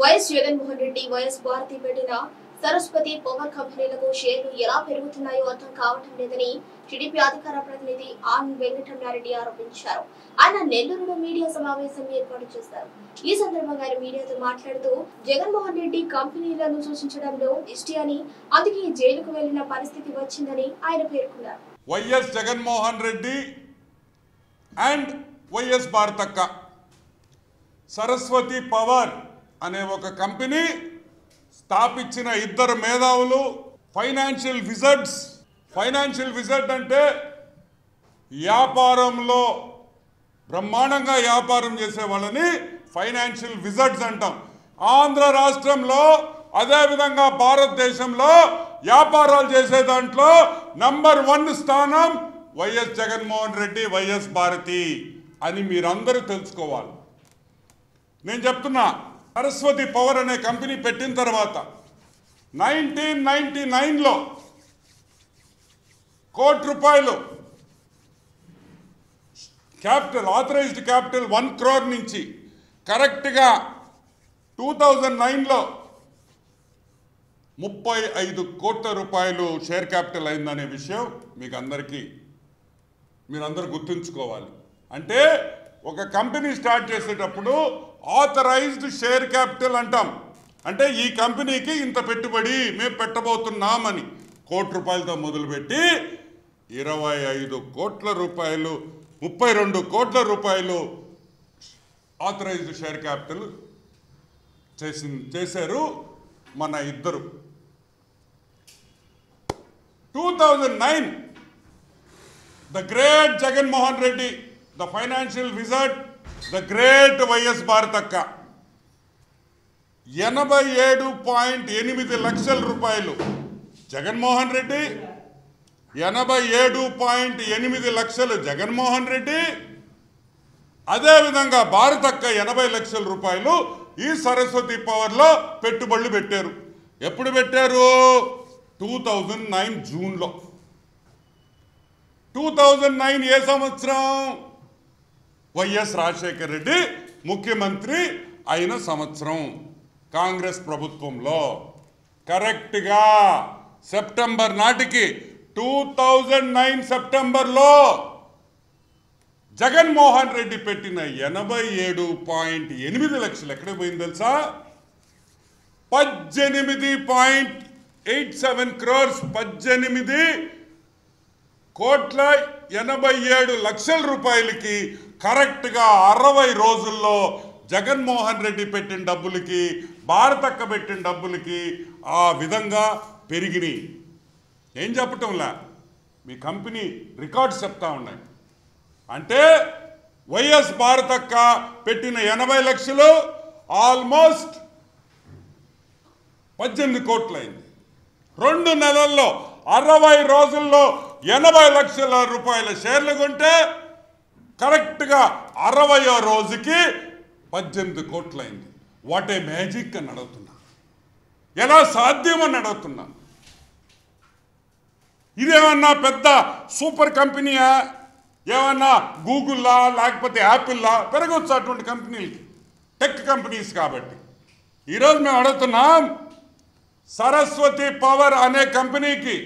YS Jaganmohan Reddy YS Bharati పెట్టిన Saraswati power కంపెనీలకు షేర్లు ఎలా పెరుగుతున్నాయో అర్థం కావటం లేదని టీడీపీ అధికార ప్రతినిధి ఆన్ వెంకటరమణారెడ్డి ఆరోపించారు. ఆయన నెల్లూరులో మీడియా సమావేశం ఏర్పాటు చేశారు. ఈ సందర్భంగా ఆయన మీడియాతో మాట్లాడుతూ జగన్మోహన్ రెడ్డి కంపెనీలను సూచించడంలో ఇష్టి అని, అందుకే జైలుకు వెళ్లిన పరిస్థితి వచ్చిందని ఆయన పేర్కొన్నారు. YS Jaganmohan Reddy and YS భారతక్క సరస్వతి పవర్ అనే ఒక కంపెనీ స్థాపించిన ఇద్దరు మేధావులు ఫైనాన్షియల్ విజర్డ్ అంటే వ్యాపారంలో బ్రహ్మాండంగా వ్యాపారం చేసే వాళ్ళని ఫైనాన్షియల్ విజర్డ్స్ అంటాం. ఆంధ్ర రాష్ట్రంలో అదేవిధంగా భారతదేశంలో వ్యాపారాలు చేసే దాంట్లో నంబర్ 1 స్థానం వైఎస్ జగన్మోహన్ రెడ్డి, వైఎస్ భారతి అని మీరందరూ తెలుసుకోవాలి. నేను చెప్తున్నా, సరస్వతి పవర్ అనే కంపెనీ పెట్టిన తర్వాత 1999లో ₹1 కోటి క్యాపిటల్, ఆథరైజ్డ్ క్యాపిటల్ 1 crore నుంచి కరెక్ట్గా 2009లో ₹35 కోట్ల షేర్ క్యాపిటల్ అయిందనే విషయం మీరందరూ గుర్తుంచుకోవాలి. అంటే ఒక కంపెనీ స్టార్ట్ చేసేటప్పుడు ఆథరైజ్డ్ షేర్ క్యాపిటల్ అంటాం. అంటే ఈ కంపెనీకి ఇంత పెట్టుబడి మేము పెట్టబోతున్నామని ₹1 కోటితో మొదలుపెట్టి ₹25 కోట్ల, ₹32 కోట్ల ఆథరైజ్డ్ షేర్ క్యాపిటల్ చేశారు మన ఇద్దరు. 2009 the great Jaganmohan Reddy, the financial wizard, the great YS భారతక్క ₹87.8 లక్షల జగన్మోహన్ రెడ్డి, 87.8 లక్షలు జగన్మోహన్ రెడ్డి, అదేవిధంగా భారతక్క ₹80 లక్షల ఈ సరస్వతి పవర్లో పెట్టుబడులు పెట్టారు. ఎప్పుడు పెట్టారు? 2009 జూన్లో. 2009 ఏ సంవత్సరం? వైఎస్ రాజశేఖర్ రెడ్డి ముఖ్యమంత్రి అయిన సంవత్సరం, కాంగ్రెస్ ప్రభుత్వంలో. కరెక్ట్గా సెప్టెంబర్ నాటికి 2009 సెప్టెంబర్లో జగన్మోహన్ రెడ్డి పెట్టిన 87.8 లక్షలు ఎక్కడికి పోయింది తెలుసా? 18.87 crores, 18,87,00,000 కరెక్ట్గా 60 రోజుల్లో జగన్మోహన్ రెడ్డి పెట్టిన డబ్బులకి, భారతక్క పెట్టిన డబ్బులకి ఆ విధంగా పెరిగినాయి. ఏం చెప్పటంలా, మీ కంపెనీ రికార్డ్స్ చెప్తా ఉన్నాయి. అంటే వైఎస్ భారతక్క పెట్టిన 80 లక్షలు ఆల్మోస్ట్ 18 కోట్లు అయింది. 2 నెలల్లో 60 రోజుల్లో 80 లక్షల షేర్లు కొంటే కరెక్ట్గా 60వ రోజుకి 18 కోట్లు అయింది. వాట్ ఏ మ్యాజిక్ అని అడుగుతున్నా, ఎలా సాధ్యమని అడుగుతున్నా. ఇదేమన్నా పెద్ద సూపర్ కంపెనీయా? ఏమన్నా గూగుల్లా లేకపోతే యాపిల్లా? పెరగవచ్చు అటువంటి కంపెనీలకి, టెక్ కంపెనీస్ కాబట్టి. ఈరోజు మేము అడుగుతున్నాం, సరస్వతి పవర్ అనే కంపెనీకి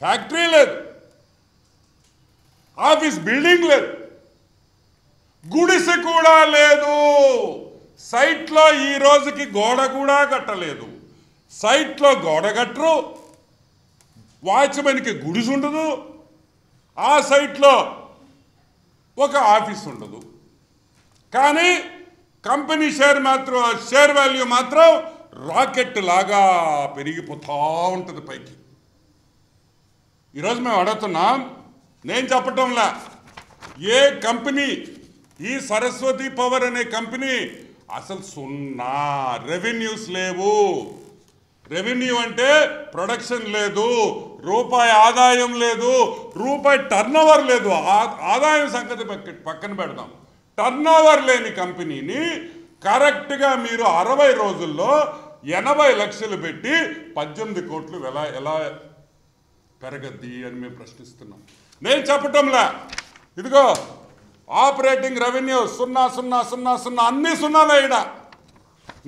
ఫ్యాక్టరీ లేదు, ఆఫీస్ బిల్డింగ్ లేదు, గుడిసె కూడా లేదు, సైట్లో ఈ రోజుకి గోడ కూడా కట్టలేదు. సైట్లో గోడ కట్టరు, వాచ్మెన్కి గుడిసె ఉండదు, ఆ సైట్లో ఒక ఆఫీస్ ఉండదు. కానీ కంపెనీ షేర్ వాల్యూ మాత్రం రాకెట్ లాగా పెరిగిపోతూ ఉంటుంది పైకి. ఈరోజు మేము అడుగుతున్నాం, నేను చెప్పటంలా, ఏ కంపెనీ, ఈ సరస్వతి పవర్ అనే కంపెనీ అసలు 0 రెవెన్యూస్ లేవు. రెవెన్యూ అంటే ప్రొడక్షన్ లేదు, రూపాయి ఆదాయం లేదు, రూపాయి టర్నోవర్ లేదు. ఆదాయం సంగతి పక్కన పెడదాం. టర్నోవర్ లేని కంపెనీని కరెక్ట్గా మీరు 60 రోజుల్లో 80 లక్షలు పెట్టి 18 కోట్లు ఎలా పెరగద్ది అని మేము ప్రశ్నిస్తున్నాం. నేను చెప్పటంలా, ఇదిగో ఆపరేటింగ్ రెవెన్యూ 0 0 0 0 అన్ని సున్నాలే.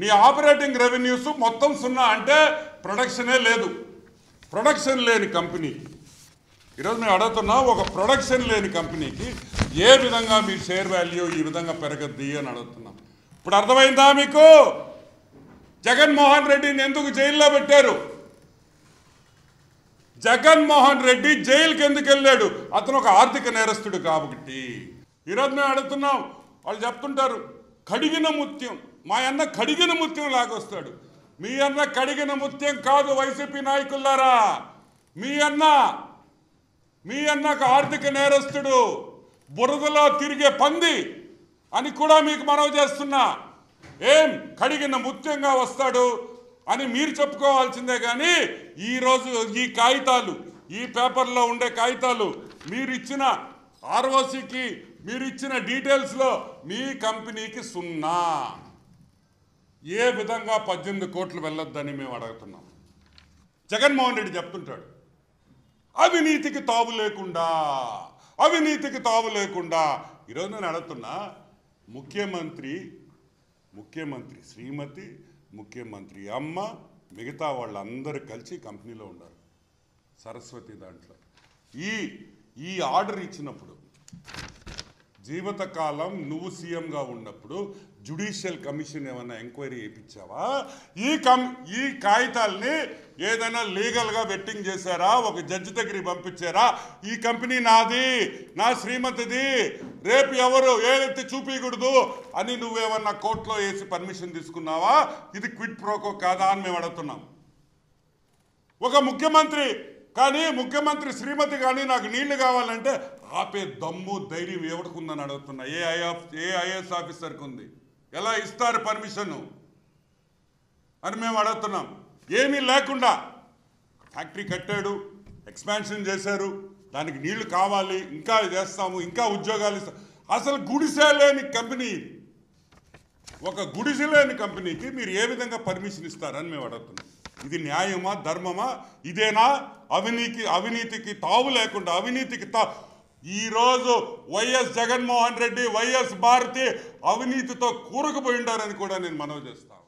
నీ ఆపరేటింగ్ రెవెన్యూస్ మొత్తం 0 అంటే ప్రొడక్షనే లేదు. ప్రొడక్షన్ లేని కంపెనీకి ఈరోజు మేము అడుగుతున్నా, ఒక ప్రొడక్షన్ లేని కంపెనీకి ఏ విధంగా మీ షేర్ వాల్యూ ఈ విధంగా పెరగద్ది అని అడుగుతున్నాం. ఇప్పుడు అర్థమైందా మీకు? జగన్మోహన్ రెడ్డిని ఎందుకు జైల్లో పెట్టారు? జగన్మోహన్ రెడ్డి జైలుకి ఎందుకు వెళ్ళాడు? అతను ఒక ఆర్థిక నేరస్తుడు కాబట్టి. ఈరోజు మేము అడుగుతున్నాం, వాళ్ళు చెప్తుంటారు కడిగిన ముత్యం, మా అన్న కడిగిన ముత్యం లాగొస్తాడు. మీ అన్న కడిగిన ముత్యం కాదు వైసీపీ నాయకులారా. మీ అన్నకు ఆర్థిక నేరస్తుడు, బురదలో తిరిగే పంది అని కూడా మీకు మనవి చేస్తున్నా. ఏం కడిగిన ముత్యంగా వస్తాడు అని మీరు చెప్పుకోవాల్సిందే. కానీ ఈరోజు ఈ కాగితాలు, ఈ పేపర్లో ఉండే కాగితాలు, మీరు ఇచ్చిన ఆర్ఓసికి మీరు ఇచ్చిన డీటెయిల్స్లో మీ కంపెనీకి 0. ఏ విధంగా 18 కోట్లు వెళ్ళొద్దని మేము అడుగుతున్నాం. జగన్మోహన్ రెడ్డి చెప్తుంటాడు అవినీతికి తావు లేకుండా, అవినీతికి తావు లేకుండా. ఈరోజు నేను అడుగుతున్నా, ముఖ్యమంత్రి శ్రీమతి, ముఖ్యమంత్రి అమ్మ, మిగతా వాళ్ళందరూ కలిసి కంపెనీలో ఉన్నారు సరస్వతి దాంట్లో. ఈ ఆర్డర్ ఇచ్చినప్పుడు జీవితకాలం నువ్వు సీఎంగా ఉన్నప్పుడు జ్యుడిషియల్ కమిషన్ ఏమన్నా ఎంక్వైరీ చేయించావా? ఈ కాగితాలని ఏదైనా లీగల్గా వెట్టింగ్ చేశారా? ఒక జడ్జి దగ్గరికి పంపించారా? ఈ కంపెనీ నాది, నా శ్రీమతిది, రేపు ఎవరు ఏదైతే చూపించకూడదు అని నువ్వేమన్నా కోర్టులో వేసి పర్మిషన్ తీసుకున్నావా? ఇది క్విడ్ ప్రోకో కాదా అని మేము అడుగుతున్నాం. ఒక ముఖ్యమంత్రి కానీ, ముఖ్యమంత్రి శ్రీమతి కానీ నాకు నీళ్లు కావాలంటే ఆపే దమ్ము ధైర్యం ఎవడుకుందని అడుగుతున్నా. ఏ ఐఏఎస్ ఆఫీసర్కి ఉంది? ఎలా ఇస్తారు పర్మిషన్ అని మేము అడుగుతున్నాం. ఏమీ లేకుండా ఫ్యాక్టరీ కట్టాడు, ఎక్స్పాన్షన్ చేశారు, దానికి నీళ్లు కావాలి, ఇంకా చేస్తాము, ఇంకా ఉద్యోగాలు ఇస్తాం. అసలు గుడిసె లేని కంపెనీ, ఒక గుడిసె లేని కంపెనీకి మీరు ఏ విధంగా పర్మిషన్ ఇస్తారని మేము అడుగుతున్నాం. ఇది న్యాయమా, ధర్మమా? ఇదేనా అవినీతికి తావు లేకుండా, అవినీతికి ఈరోజు వైఎస్ జగన్మోహన్ రెడ్డి, వైఎస్ భారతి అవినీతితో కూరుకుపోయి ఉండారని కూడా నేను మనవి చేస్తాను.